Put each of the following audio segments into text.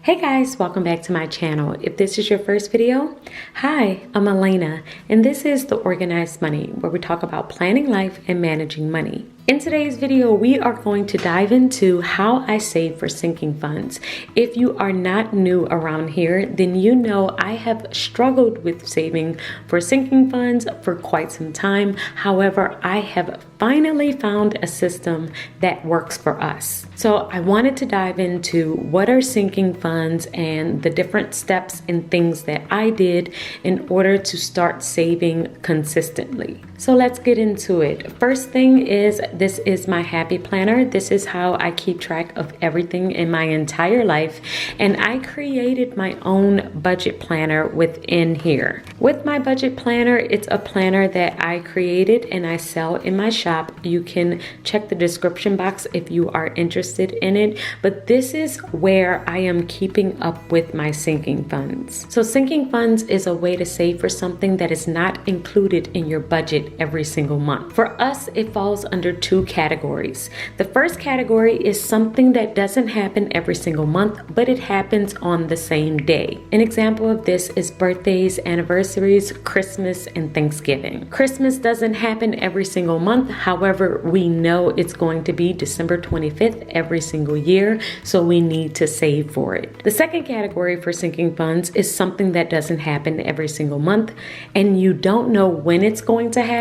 Hey guys, welcome back to my channel. If this is your first video, hi, I'm Alaina, and this is The Organized Money, where we talk about planning life and managing money. In today's video, we are going to dive into how I save for sinking funds. If you are not new around here, then you know I have struggled with saving for sinking funds for quite some time. However, I have finally found a system that works for us. So I wanted to dive into what are sinking funds and the different steps and things that I did in order to start saving consistently. So let's get into it. First thing is, this is my happy planner. This is how I keep track of everything in my entire life. And I created my own budget planner within here. With my budget planner, it's a planner that I created and I sell in my shop. You can check the description box if you are interested in it. But this is where I am keeping up with my sinking funds. So sinking funds is a way to save for something that is not included in your budget every single month. For us, it falls under two categories. The first category is something that doesn't happen every single month, but it happens on the same day. An example of this is birthdays, anniversaries, Christmas, and Thanksgiving. Christmas doesn't happen every single month. However, we know it's going to be December 25th every single year, so we need to save for it. The second category for sinking funds is something that doesn't happen every single month, and you don't know when it's going to happen,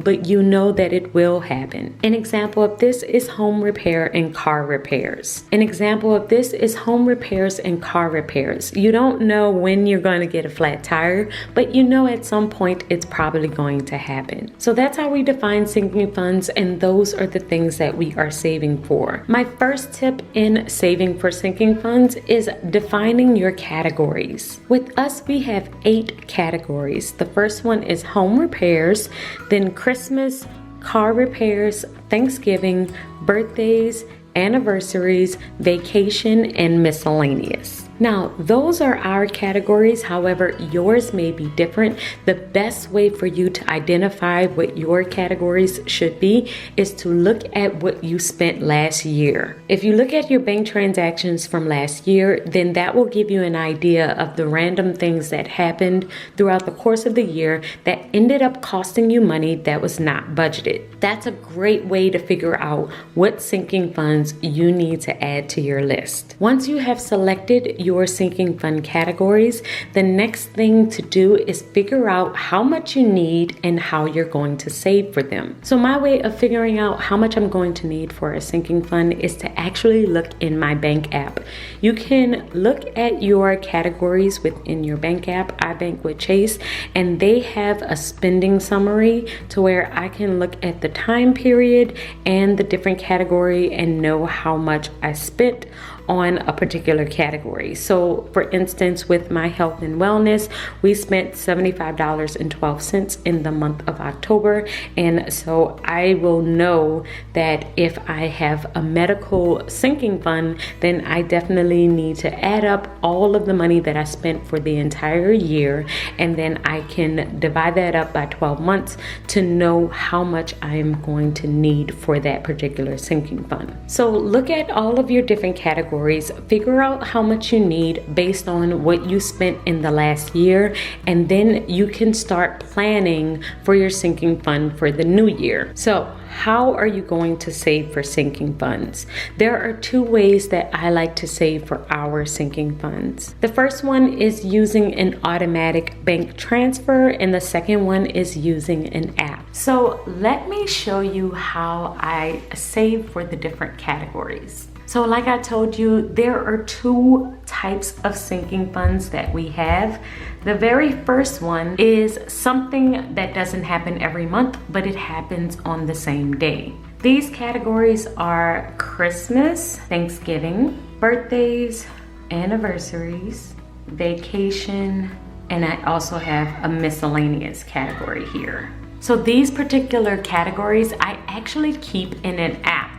but you know that it will happen. An example of this is home repair and car repairs. An example of this is home repairs and car repairs. You don't know when you're going to get a flat tire, but you know at some point it's probably going to happen. So that's how we define sinking funds, and those are the things that we are saving for. My first tip in saving for sinking funds is defining your categories. With us, we have 8 categories. The first one is home repairs, then Christmas, car repairs, Thanksgiving, birthdays, anniversaries, vacation, and miscellaneous. Now, those are our categories. However, yours may be different. The best way for you to identify what your categories should be is to look at what you spent last year. If you look at your bank transactions from last year, then that will give you an idea of the random things that happened throughout the course of the year that ended up costing you money that was not budgeted. That's a great way to figure out what sinking funds you need to add to your list. Once you have selected your sinking fund categories, the next thing to do is figure out how much you need and how you're going to save for them. So my way of figuring out how much I'm going to need for a sinking fund is to actually look in my bank app. You can look at your categories within your bank app. I bank with Chase, and they have a spending summary to where I can look at the time period and the different category and know how much I spent on a particular category. So for instance, with my health and wellness, we spent $75.12 in the month of October. And so I will know that if I have a medical sinking fund, then I definitely need to add up all of the money that I spent for the entire year. And then I can divide that up by 12 months to know how much I'm going to need for that particular sinking fund. So look at all of your different categories. Figure out how much you need based on what you spent in the last year, and then you can start planning for your sinking fund for the new year. So how are you going to save for sinking funds? There are 2 ways that I like to save for our sinking funds. The first one is using an automatic bank transfer, and the second one is using an app. So let me show you how I save for the different categories. So like I told you, there are 2 types of sinking funds that we have. The very first one is something that doesn't happen every month, but it happens on the same day. These categories are Christmas, Thanksgiving, birthdays, anniversaries, vacation, and I also have a miscellaneous category here. So these particular categories I actually keep in an app.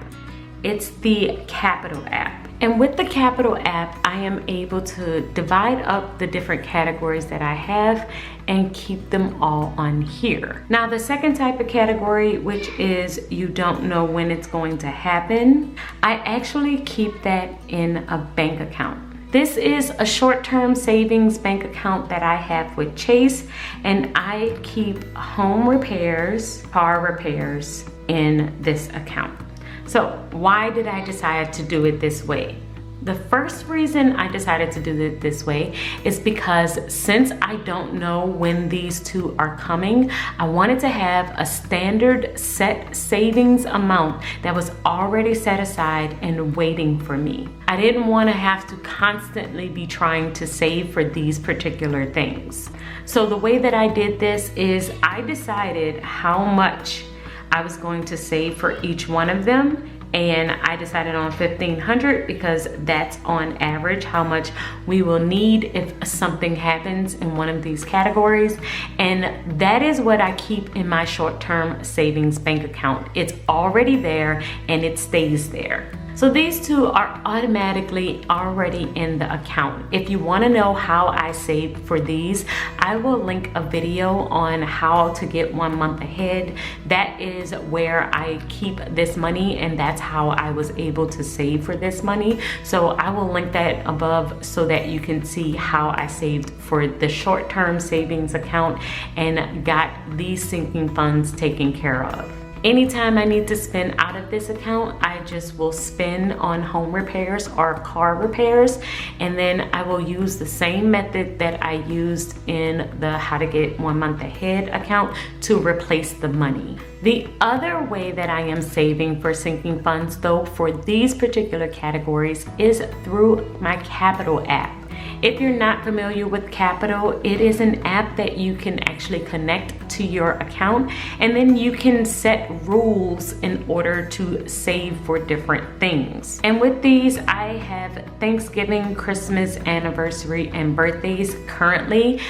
It's the Capital app. And with the Capital app, I am able to divide up the different categories that I have and keep them all on here. Now, the second type of category, which is you don't know when it's going to happen, I actually keep that in a bank account. This is a short-term savings bank account that I have with Chase, and I keep home repairs, car repairs in this account. So why did I decide to do it this way? The first reason I decided to do it this way is because since I don't know when these two are coming, I wanted to have a standard set savings amount that was already set aside and waiting for me. I didn't want to have to constantly be trying to save for these particular things. So the way that I did this is I decided how much I was going to save for each one of them. And I decided on $1,500 because that's on average how much we will need if something happens in one of these categories. And that is what I keep in my short-term savings bank account. It's already there and it stays there. So these two are automatically already in the account. If you want to know how I save for these, I will link a video on how to get 1 month ahead. That is where I keep this money, and that's how I was able to save for this money. So I will link that above so that you can see how I saved for the short-term savings account and got these sinking funds taken care of. Anytime I need to spend out of this account, I just will spend on home repairs or car repairs, and then I will use the same method that I used in the how to get 1 month ahead account to replace the money. The other way that I am saving for sinking funds though for these particular categories is through my Capital app. If you're not familiar with Capital, it is an app that you can actually connect to your account, and then you can set rules in order to save for different things. And with these, I have Thanksgiving, Christmas, anniversary, and birthdays currently.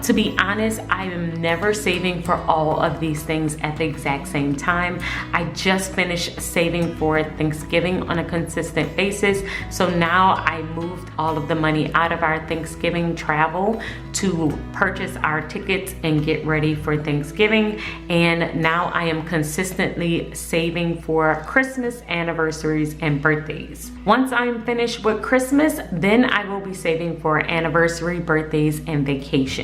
To be honest, I am never saving for all of these things at the exact same time. I just finished saving for Thanksgiving on a consistent basis. So now I moved all of the money out of our Thanksgiving travel to purchase our tickets and get ready for Thanksgiving. And now I am consistently saving for Christmas, anniversaries, and birthdays. Once I'm finished with Christmas, then I will be saving for anniversary, birthdays, and vacation.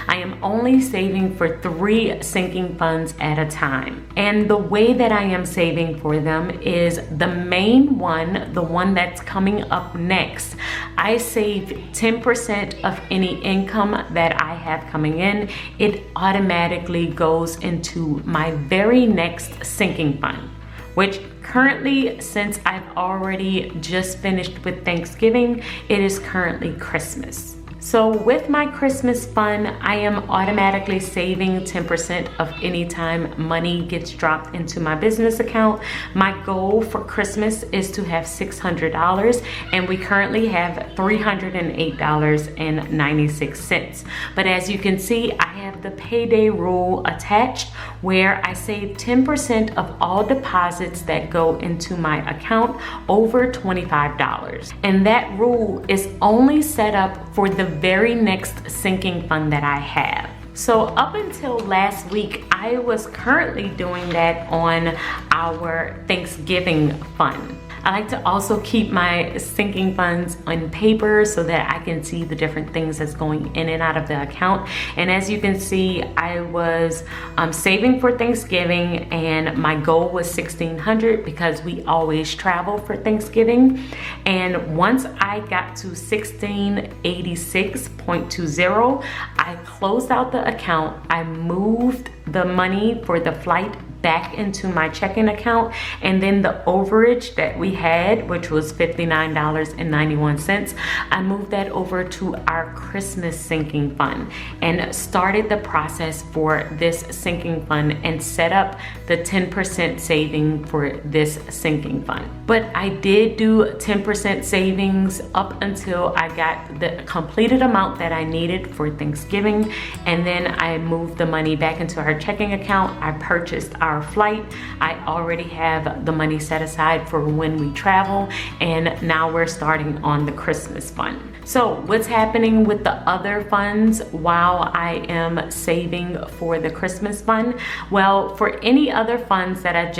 I am only saving for 3 sinking funds at a time. And the way that I am saving for them is the main one, the one that's coming up next. I save 10% of any income that I have coming in. It automatically goes into my very next sinking fund, which currently, since I've already just finished with Thanksgiving, it is currently Christmas. So with my Christmas fund, I am automatically saving 10% of any time money gets dropped into my business account. My goal for Christmas is to have $600, and we currently have $308.96. But as you can see, I have the payday rule attached where I save 10% of all deposits that go into my account over $25. And that rule is only set up for the very next sinking fund that I have. So up until last week, I was currently doing that on our Thanksgiving fund. I like to also keep my sinking funds on paper so that I can see the different things that's going in and out of the account. And as you can see, I was saving for Thanksgiving, and my goal was $1,600 because we always travel for Thanksgiving. And once I got to $1,686.20, I closed out the account. I moved the money for the flight back into my checking account, and then the overage that we had, which was $59.91, I moved that over to our Christmas sinking fund and started the process for this sinking fund and set up the 10% saving for this sinking fund. But I did do 10% savings up until I got the completed amount that I needed for Thanksgiving, and then I moved the money back into our checking account. I purchased our flight. I already have the money set aside for when we travel, and now we're starting on the Christmas fund. So what's happening with the other funds while I am saving for the Christmas fund? Well, for any other funds that I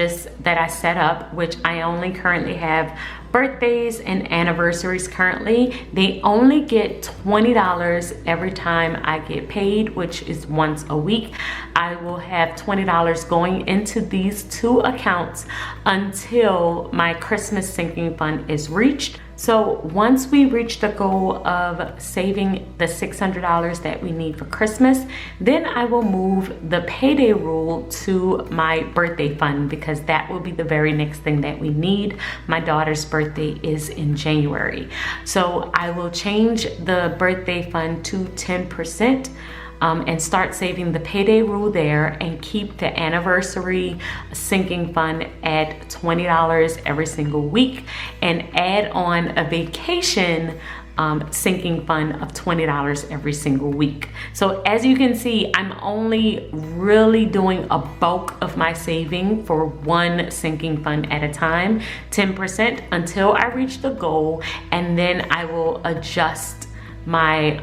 set up, which I only currently have birthdays and anniversaries currently, they only get $20 every time I get paid, which is once a week. I will have $20 going into these two accounts until my Christmas sinking fund is reached. So once we reach the goal of saving the $600 that we need for Christmas, then I will move the payday rule to my birthday fund, because that will be the very next thing that we need. My daughter's birthday is in January. So I will change the birthday fund to 10%. And start saving the payday rule there, and keep the anniversary sinking fund at $20 every single week, and add on a vacation sinking fund of $20 every single week. So as you can see, I'm only really doing a bulk of my saving for one sinking fund at a time, 10%, until I reach the goal, and then I will adjust my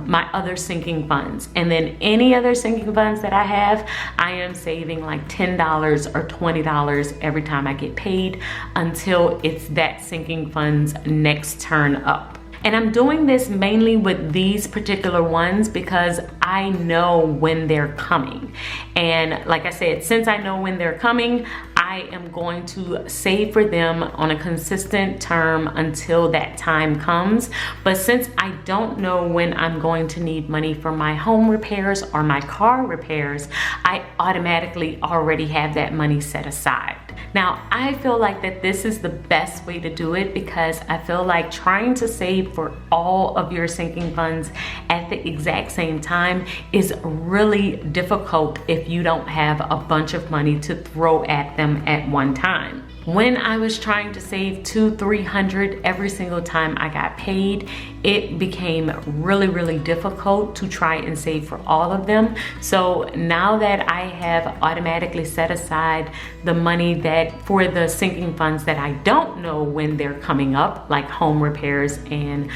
my other sinking funds. And then any other sinking funds that I have, I am saving like $10 or $20 every time I get paid, until it's that sinking fund's next turn up. And I'm doing this mainly with these particular ones because I know when they're coming. And like I said, since I know when they're coming, I am going to save for them on a consistent term until that time comes. But since I don't know when I'm going to need money for my home repairs or my car repairs, I automatically already have that money set aside. Now, I feel like that this is the best way to do it, because I feel like trying to save for all of your sinking funds at the exact same time is really difficult if you don't have a bunch of money to throw at them at one time. When I was trying to save $200-300 every single time I got paid, it became really difficult to try and save for all of them. So now that I have automatically set aside the money that for the sinking funds that I don't know when they're coming up, like home repairs and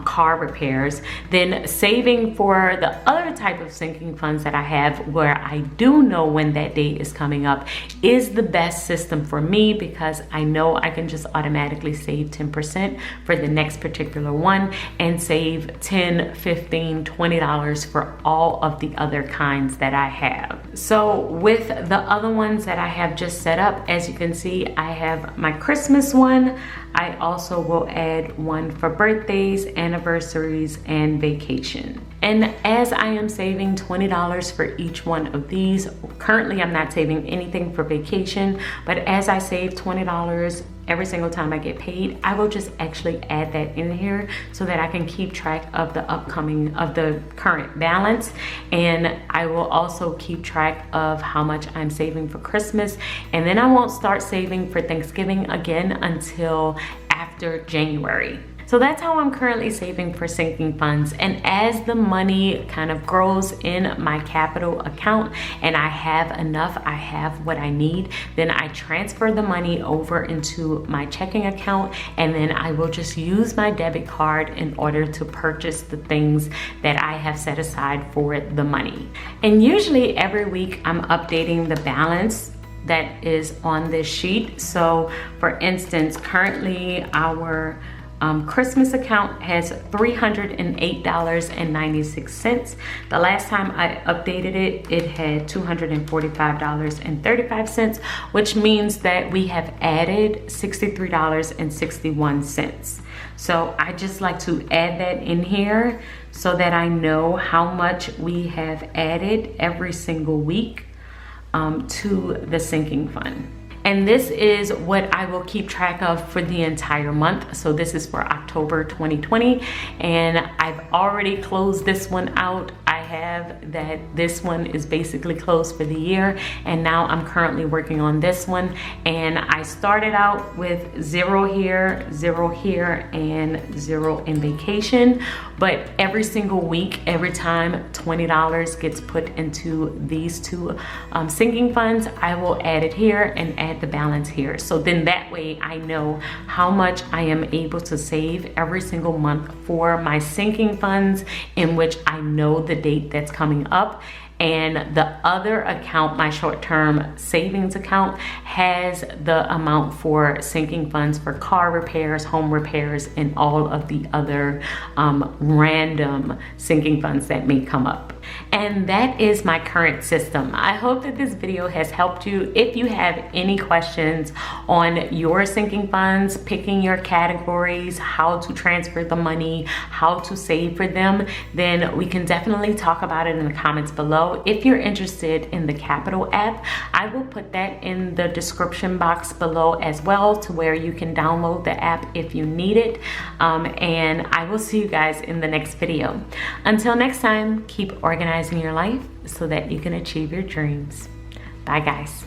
car repairs, then saving for the other type of sinking funds that I have where I do know when that date is coming up is the best system for me, because I know I can just automatically save 10% for the next particular one and save $10, $15, $20 for all of the other kinds that I have. So with the other ones that I have just set up, as you can see, I have my Christmas one. I also will add one for birthdays, anniversaries, and vacation. And as I am saving $20 for each one of these, currently I'm not saving anything for vacation, but as I save $20 every single time I get paid, I will just actually add that in here so that I can keep track of the current balance. And I will also keep track of how much I'm saving for Christmas. And then I won't start saving for Thanksgiving again until after January. So that's how I'm currently saving for sinking funds. And as the money kind of grows in my capital account and I have enough, I have what I need, then I transfer the money over into my checking account, and then I will just use my debit card in order to purchase the things that I have set aside for the money. And usually every week I'm updating the balance that is on this sheet. So for instance, currently our Christmas account has $308.96. The last time I updated it, it had $245.35, which means that we have added $63.61. So I just like to add that in here so that I know how much we have added every single week to the sinking fund. And this is what I will keep track of for the entire month. So this is for October 2020, and I've already closed this one out. I have that this one is basically closed for the year, and now I'm currently working on this one. And I started out with $0 here, $0 here, and $0 in vacation. But every single week, every time $20 gets put into these two sinking funds, I will add it here and add the balance here. So then that way I know how much I am able to save every single month for my sinking funds, in which I know the date that's coming up. and the other account, my short-term savings account, has the amount for sinking funds for car repairs, home repairs, and all of the other random sinking funds that may come up. And that is my current system. I hope that this video has helped you. If you have any questions on your sinking funds, picking your categories, how to transfer the money, how to save for them, then we can definitely talk about it in the comments below. If you're interested in the Capital app, I will put that in the description box below as well, to where you can download the app if you need it. And I will see you guys in the next video. Until next time, keep organizing your life so that you can achieve your dreams. Bye guys.